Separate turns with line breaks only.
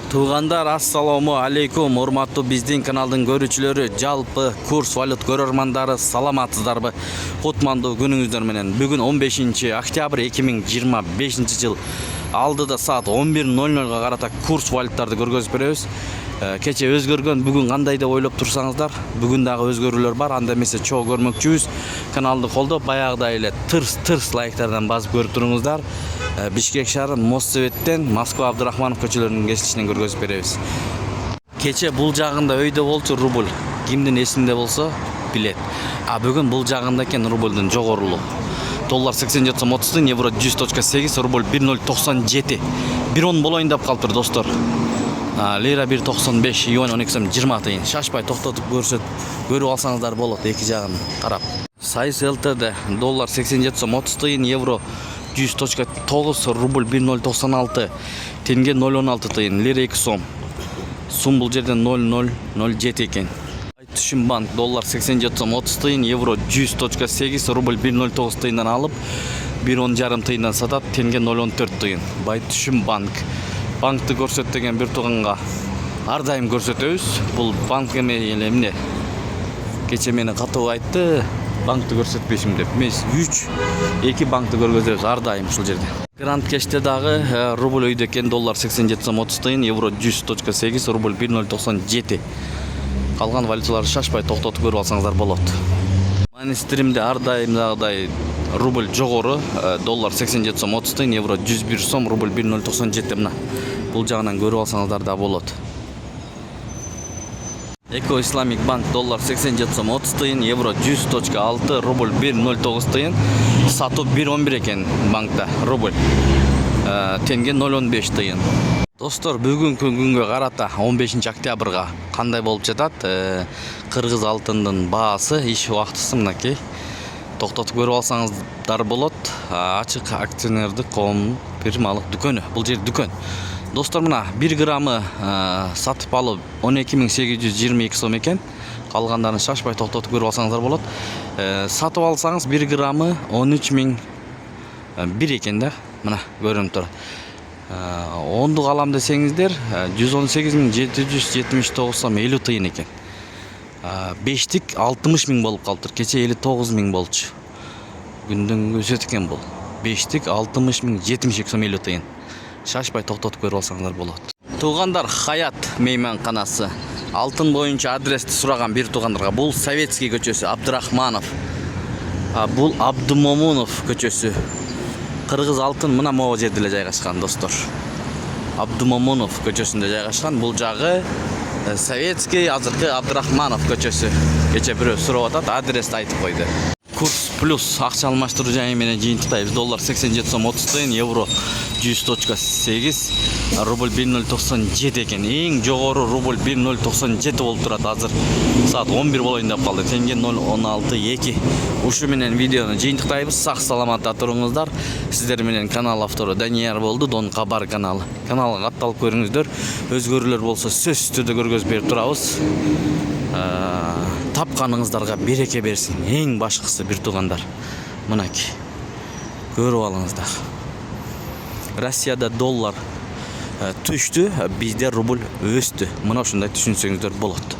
Туғандар, ассаламу алейкум, урматтуу биздин каналдын көрүүчүлөрү, жалпы курс валют көрөрмандары, саламатсыздарбы? Кутмандуу күнүңүздөр менен. Бүгүн 15 октябрь 2025 жыл. Алдыда саат 11:00 карата курс валюттарды көргөзүп беребиз. Кече өзгөргөн, бүгүн кандай деп ойлоп турсаңыздар, бүгүн дагы өзгөрүүлөр бар. Анда эмесе чоо көрмөкчүбүз. Каналды колдоп, баягыдай эле тырс лайктардан басып көрүп туруңуздар. Бишкек шаары Моссоветтен Москва Абдурахманов көчөлөрүнүн кесилишинен көргөзүп беребиз. Кече бул жагында өйдө болчу рубль. Кимдин эсинде болсо билет. Бүгүн бул жагында экен рубльдун жогорулугу. Доллар 87 сом 30 тыйын, евро 100.8, рубль 1.097. 1.10 болоюн деп калыптыр, достор. Лира 1.95, юань 12 сом 20 тыйын. Шашпай токтотуп көрүп алсаңыздар болот, эки жагын карап. Сайыс ЛТД доллар 87 сом 30 тыйын, евро 100.9, рубль 1.096, тенге 0.16 тыйын, лира 2 сом. Сум бул жерден 0.007 экен. Айтышым банк доллар 87 сом 30 тыйын, евро 100.8, рубль 1.09 тыйындан алып, 1.10 тыйындан сатат, тенге 0.14 тыйын. Байтышым банк. Банкты көрсөттөгөн бир тууганга ар дайым көрсөтөбүз. Бул банк эмне? Кече мени катуу айтты, банкты көрсөтпөйсүң деп. Эмес, 2 банкты көргөзөбүз ар дайым ушул жерде. Гранд кеште дагы рубль өйдө экен, доллар 87 сом 30 тыйын, евро 100.8, рубль 1.097. Калган валюталарды шашпай токтотуп көрүп алсаңыздар болот. Манистримде ар дайымдагыдай рубль жогору, доллар 87 сом 30 тыйын, евро 101 сом, рубль 1.097 мына. Бул жагынан көрүп алсаңыздар да болот. Эко Исламик банк доллар 87 сом 30 тыйын, евро 100.6, рубль 1.09 тыйын, сатуу 1.11 экен банкта рубль. Тенге 0.15 тыйын. Достор, бүгүнкү күнгө карата 15 октябрга кандай болуп жатат? Кыргыз алтындын баасы, иш убактысы мынакей. Токтотуп көрүп алсаңыздар болот. Ачык акционердик коомдун бир малык дүкөнү. Бул жер дүкөн. Достор, мына 1 граммы сатып алып 12.822 сом экен. Калгандарын шашпай токтотуп көрүп алсаңыздар болот. Сатып алсаңыз 1 граммы 13.001 экен да. Мына көрүнүп турат. Ондук алам десеңиздер 118.779 сом 50 тыйын экен. 5тик 60.000 болуп калыптыр. Кече 59.000 болчу. Күндөн өсөт экен бул. 5тик 60.000 72 сом 50 тыйын. Шашпай токтотуп көрүп алсаңыздар болот. Туугандар, Хаят мейманканасы. Алтын боюнча адрести сураган бир туугандарга. Бул Советский көчөсү, Абдурахманов. Бул Абдумомунов көчөсү. Кыргыз алтын мына могу жерде эле жайгашкан, достор. Абдумомунов көчөсүндө жайгашкан. Бул жагы Советский, азыркы Абдурахманов көчөсү. Кече бирөө сурап атат, адрести айтып койду. Курс плюс акча алмаштыруу жайы менен жыйынтыктайбыз. Доллар 87 сом 30 тыйын, евро 100.8, рубль 1.097 экен. Эң жогору рубль 1.097 болуп турат. Азыр саат 11 болоюн деп калды. Тенге 0.162. Ушу менен видеону жыйынтыктайбыз. Сак саламатта туруңуздар. Сиздер менен канал автору Данияр болду, Дон Кабар каналы. Каналга катталып көрүңүздөр. Өзгөрүүлөр болсо сөзсүз түрдө көргөзүп берип турабыз. Тапканыңыздарга береке берсин. Эң башкысы бир туугандар. Мынакей. Көрүп алыңыздар. Россияда доллар түштү, бизде рубль өстү. Мына ушундай түшүнсөңүздөр болот.